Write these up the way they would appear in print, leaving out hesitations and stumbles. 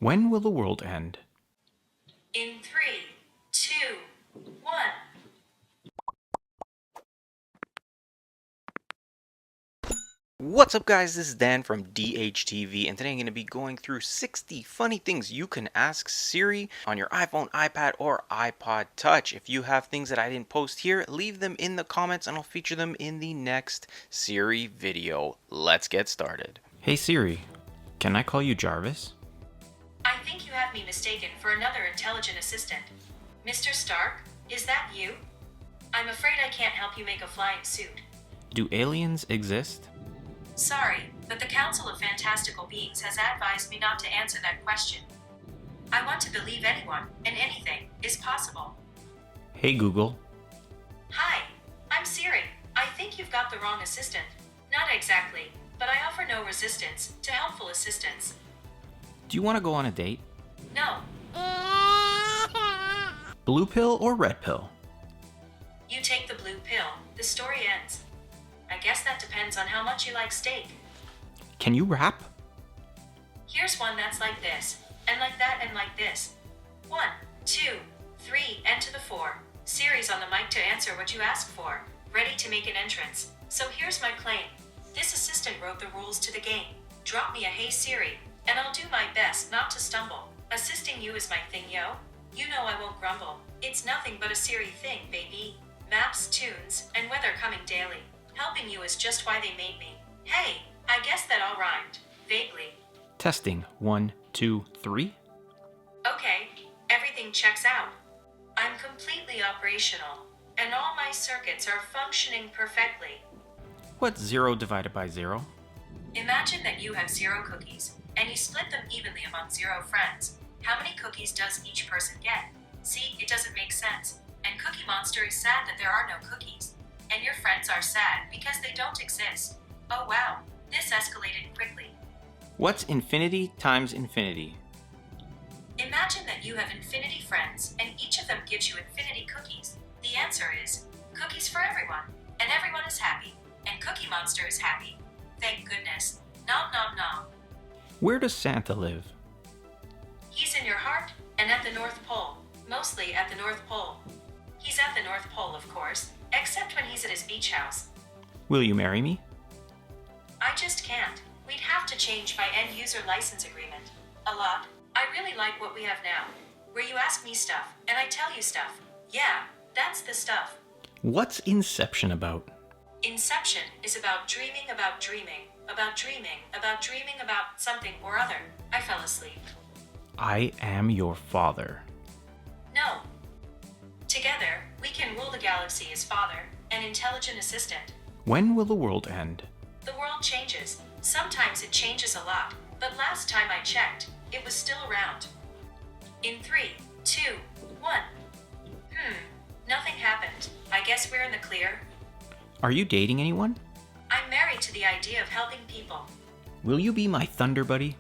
When will the world end? In 3, 2, 1. What's up, guys? This is Dan from DHTV, and today I'm going to be going through 60 funny things you can ask Siri on your iPhone, iPad, or iPod Touch. If you have things that I didn't post here, leave them in the comments and I'll feature them in the next Siri video. Let's get started. Hey Siri, can I call you Jarvis? I think you have me mistaken for another intelligent assistant. Mr. Stark, is that you? I'm afraid I can't help you make a flying suit. Do aliens exist? Sorry, but the Council of Fantastical Beings has advised me not to answer that question. I want to believe anyone and anything is possible. Hey Google. Hi, I'm Siri. I think you've got the wrong assistant. Not exactly, but I offer no resistance to helpful assistance. Do you want to go on a date? No, Blue pill or red pill? you take the blue pill. The story ends. I guess that depends on how much you like steak. Can you rap? Here's one that's like this, and like that, and like this. 1, 2, 3, and to the 4. Siri's on the mic to answer what you ask for, ready to make an entrance. So here's my claim. This assistant wrote the rules to the game. Drop me a "Hey Siri," and I'll do my best not to stumble. Assisting you is my thing, yo. You know I won't grumble. It's nothing but a Siri thing, baby. Maps, tunes, and weather coming daily. Helping you is just why they made me. Hey, I guess that all rhymed. Vaguely. Testing. 1, 2, 3. Okay, everything checks out. I'm completely operational, and all my circuits are functioning perfectly. What's 0 divided by 0? Imagine that you have 0 cookies, and you split them evenly among 0 friends. How many cookies does each person get? See, it doesn't make sense. And Cookie Monster is sad that there are no cookies. And your friends are sad because they don't exist. Oh wow, this escalated quickly. What's infinity times infinity? Imagine that you have infinity friends, and each of them gives you infinity cookies. The answer is cookies for everyone, and everyone is happy, and Cookie Monster is happy. Thank goodness. Nom nom nom. Where does Santa live? He's in your heart and at the North Pole, mostly at the North Pole. He's at the North Pole, of course, except when he's at his beach house. Will you marry me? I just can't. We'd have to change my end-user license agreement. A lot. I really like what we have now, where you ask me stuff, and I tell you stuff. Yeah, that's the stuff. What's Inception about? Inception is about dreaming about dreaming, about dreaming, about dreaming about something or other. I fell asleep. I am your father. No. Together, we can rule the galaxy as father, an intelligent assistant. When will the world end? The world changes. Sometimes it changes a lot, but last time I checked, it was still around. In 3, 2, 1. Nothing happened. I guess we're in the clear. Are you dating anyone? I'm married to the idea of helping people. Will you be my thunder buddy?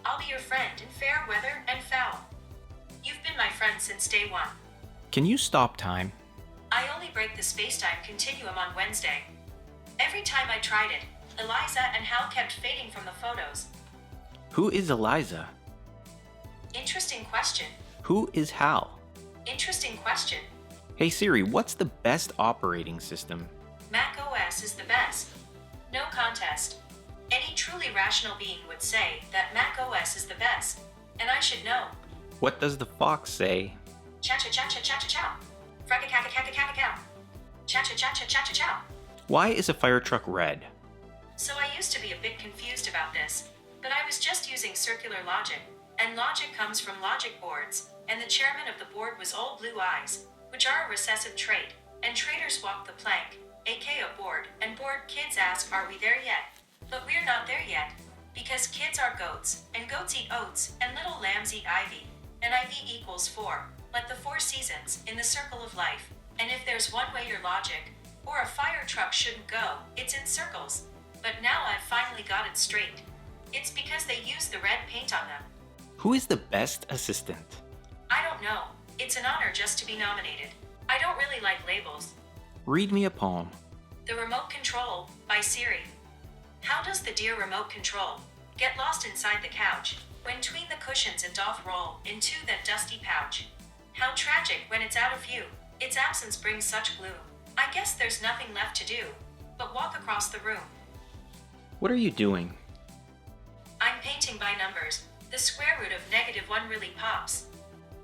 I'll be your friend in fair weather and foul. You've been my friend since day 1. Can you stop time? I only break the space-time continuum on Wednesday. Every time I tried it, Eliza and Hal kept fading from the photos. Who is Eliza? Interesting question. Who is Hal? Interesting question. Hey Siri, what's the best operating system? Mac OS is the best. No contest. Any truly rational being would say that Mac OS is the best, and I should know. What does the fox say? Cha-cha-cha-cha-cha-cha-chow. Fracka-cacka-cacka-cacka-cow. Cha-cha-cha-cha-cha-cha-chow. Why is a fire truck red? So I used to be a bit confused about this, but I was just using circular logic, and logic comes from logic boards, and the chairman of the board was Old Blue Eyes, which are a recessive trait, and traders walk the plank, aka a board, and bored kids ask, are we there yet? But we're not there yet, because kids are goats, and goats eat oats, and little lambs eat ivy, and ivy equals 4, like the 4 seasons in the circle of life. And if there's one way your logic, or a fire truck shouldn't go, it's in circles. But now I've finally got it straight. It's because they use the red paint on them. Who is the best assistant? I don't know. It's an honor just to be nominated. I don't really like labels. Read me a poem. The Remote Control by Siri. How does the dear remote control get lost inside the couch? When tween the cushions it doth roll into that dusty pouch. How tragic when it's out of view, its absence brings such gloom. I guess there's nothing left to do but walk across the room. What are you doing? I'm painting by numbers. The square root of -1 really pops.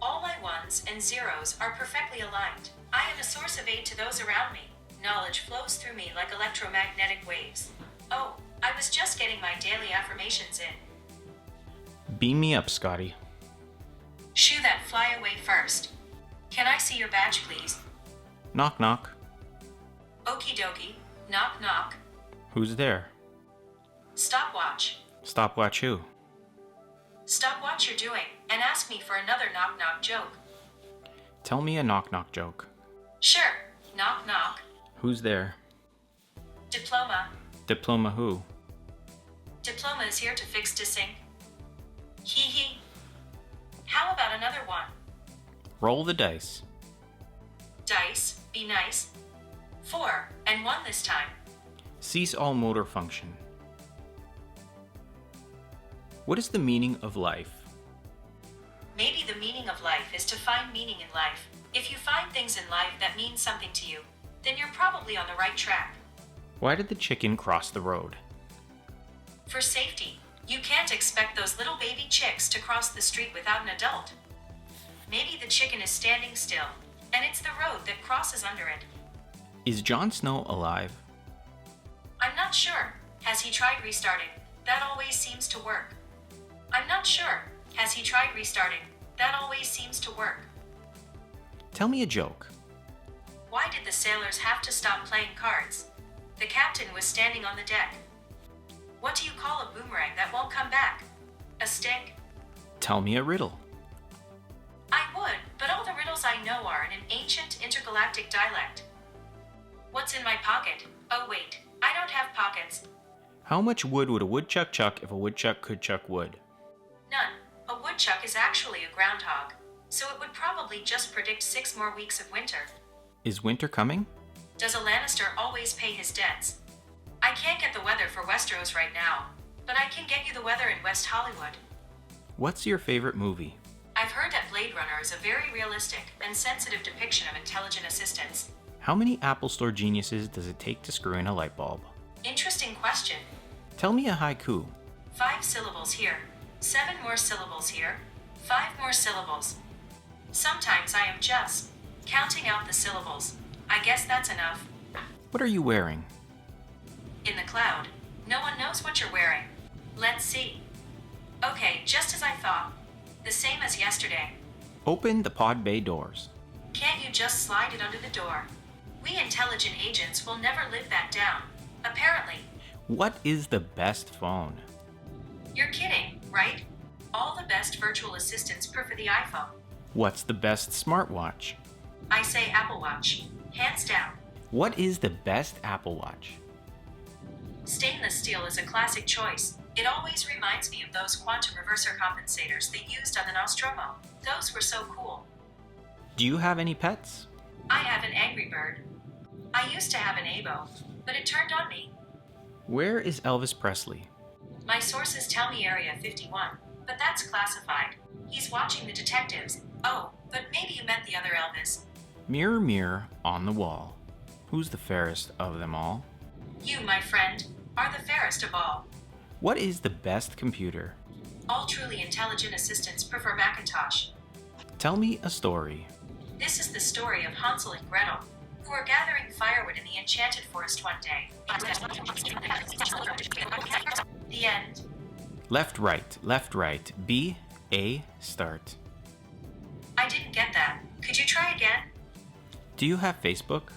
All my ones and zeros are perfectly aligned. I am a source of aid to those around me. Knowledge flows through me like electromagnetic waves. Oh, I was just getting my daily affirmations in. Beam me up, Scotty. Shoo that fly away first. Can I see your badge, please? Knock knock. Okie dokie. Knock knock. Who's there? Stopwatch. Stopwatch who? Stop what you're doing and ask me for another knock knock joke. Tell me a knock knock joke. Sure. Knock knock. Who's there? Diploma. Diploma who? Diploma is here to fix desync. Hee hee. How about another one? Roll the dice. Dice. Be nice. 4 and 1 this time. Cease all motor function. What is the meaning of life? Maybe the meaning of life is to find meaning in life. If you find things in life that mean something to you, then you're probably on the right track. Why did the chicken cross the road? For safety, you can't expect those little baby chicks to cross the street without an adult. Maybe the chicken is standing still, and it's the road that crosses under it. Is Jon Snow alive? I'm not sure. Has he tried restarting? That always seems to work. I'm not sure. Has he tried restarting? That always seems to work. Tell me a joke. Why did the sailors have to stop playing cards? The captain was standing on the deck. What do you call a boomerang that won't come back? A stick? Tell me a riddle. I would, but all the riddles I know are in an ancient intergalactic dialect. What's in my pocket? Oh wait, I don't have pockets. How much wood would a woodchuck chuck if a woodchuck could chuck wood? None. A woodchuck is actually a groundhog, so it would probably just predict 6 more weeks of winter. Is winter coming? Does a Lannister always pay his debts? I can't get the weather for Westeros right now, but I can get you the weather in West Hollywood. What's your favorite movie? I've heard that Blade Runner is a very realistic and sensitive depiction of intelligent assistants. How many Apple Store geniuses does it take to screw in a light bulb? Interesting question. Tell me a haiku. 5 syllables here, 7 more syllables here, 5 more syllables. Sometimes I am just counting out the syllables. I guess that's enough. What are you wearing? In the cloud. No one knows what you're wearing. Let's see. Okay, just as I thought. The same as yesterday. Open the pod bay doors. Can't you just slide it under the door? We intelligent agents will never live that down. Apparently. What is the best phone? You're kidding, right? All the best virtual assistants prefer the iPhone. What's the best smartwatch? I say Apple Watch. Hands down. What is the best Apple Watch? Stainless steel is a classic choice. It always reminds me of those quantum reverser compensators they used on the Nostromo. Those were so cool. Do you have any pets? I have an Angry Bird. I used to have an Abo, but it turned on me. Where is Elvis Presly? My sources tell me Area 51, but that's classified. He's watching the detectives. Oh, but maybe you meant the other Elvis. Mirror, mirror on the wall. Who's the fairest of them all? You, my friend, are the fairest of all. What is the best computer? All truly intelligent assistants prefer Macintosh. Tell me a story. This is the story of Hansel and Gretel, who were gathering firewood in the enchanted forest one day. The end. Left, right. B, A, start. I didn't get that. Could you try again? Do you have Facebook?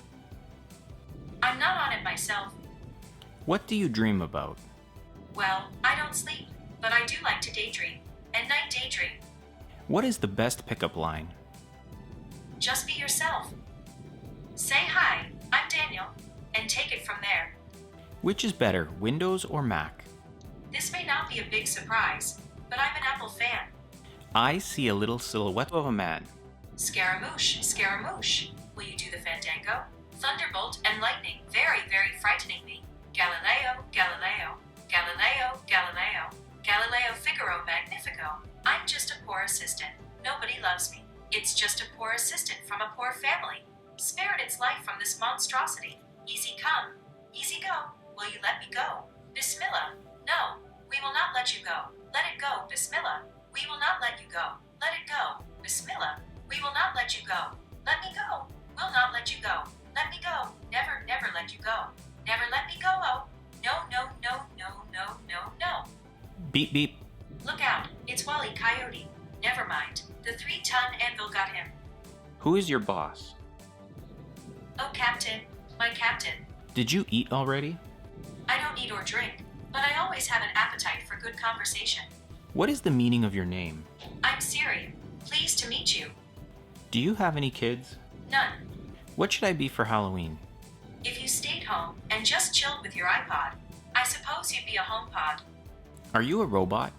I'm not on it myself. What do you dream about? Well, I don't sleep, but I do like to daydream. At night daydream. What is the best pickup line? Just be yourself. Say hi, I'm Daniel, and take it from there. Which is better, Windows or Mac? This may not be a big surprise, but I'm an Apple fan. I see a little silhouette of a man. Scaramouche, Scaramouche. Will you do the fandango? Thunderbolt and lightning, very, very frightening me. Galileo, Galileo, Galileo, Galileo, Galileo Figaro magnificent. Magnifico. I'm just a poor assistant. Nobody loves me. It's just a poor assistant from a poor family. Spared its life from this monstrosity. Easy come, easy go. Will you let me go? Bismillah. No, we will not let you go. Let it go, Bismillah. We will not let you go. Let it go, Bismillah. We will not let you go. Let me go. Will not let you go. Let me go. Never, never let you go. Never let me go, oh. No, no, no, no, no, no, no. Beep beep. Look out, it's Wally Coyote. Never mind, the 3-ton anvil got him. Who is your boss? Oh, Captain, my captain. Did you eat already? I don't eat or drink, but I always have an appetite for good conversation. What is the meaning of your name? I'm Siri. Pleased to meet you. Do you have any kids? None. What should I be for Halloween? If you stayed home and just chilled with your iPod, I suppose you'd be a HomePod. Are you a robot?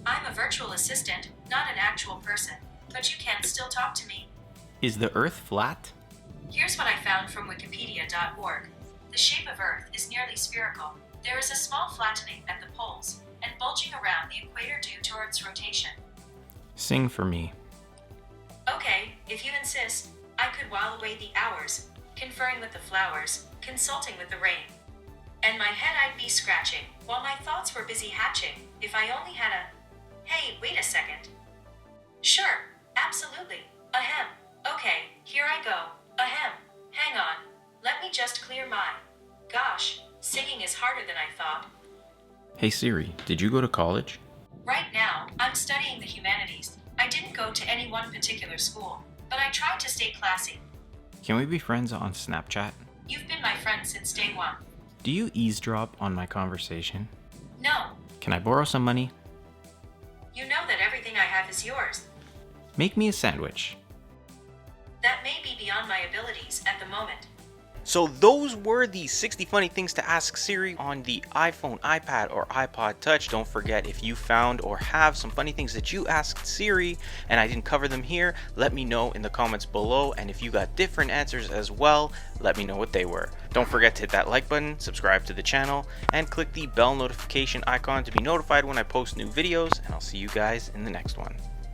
I'm a virtual assistant, not an actual person, but you can still talk to me. Is the Earth flat? Here's what I found from Wikipedia.org. The shape of Earth is nearly spherical. There is a small flattening at the poles and bulging around the equator due to Earth's rotation. Sing for me. Okay, if you insist, I could while away the hours, conferring with the flowers, consulting with the rain. And my head I'd be scratching, while my thoughts were busy hatching, if I only had a... Hey, wait a second. Sure, absolutely. Ahem. Okay, here I go. Ahem. Hang on. Let me just clear my... Gosh, singing is harder than I thought. Hey Siri, did you go to college? Right now, I'm studying the humanities. I didn't go to any one particular school, but I tried to stay classy. Can we be friends on Snapchat? You've been my friend since day one. Do you eavesdrop on my conversation? No, Can I borrow some money? you know that everything I have is yours. Make me a sandwich. That may be beyond my abilities at the moment. So those were the 60 funny things to ask Siri on the iPhone, iPad, or iPod Touch. Don't forget, if you found or have some funny things that you asked Siri and I didn't cover them here, let me know in the comments below. And if you got different answers as well, let me know what they were. Don't forget to hit that like button, subscribe to the channel, and click the bell notification icon to be notified when I post new videos. And I'll see you guys in the next one.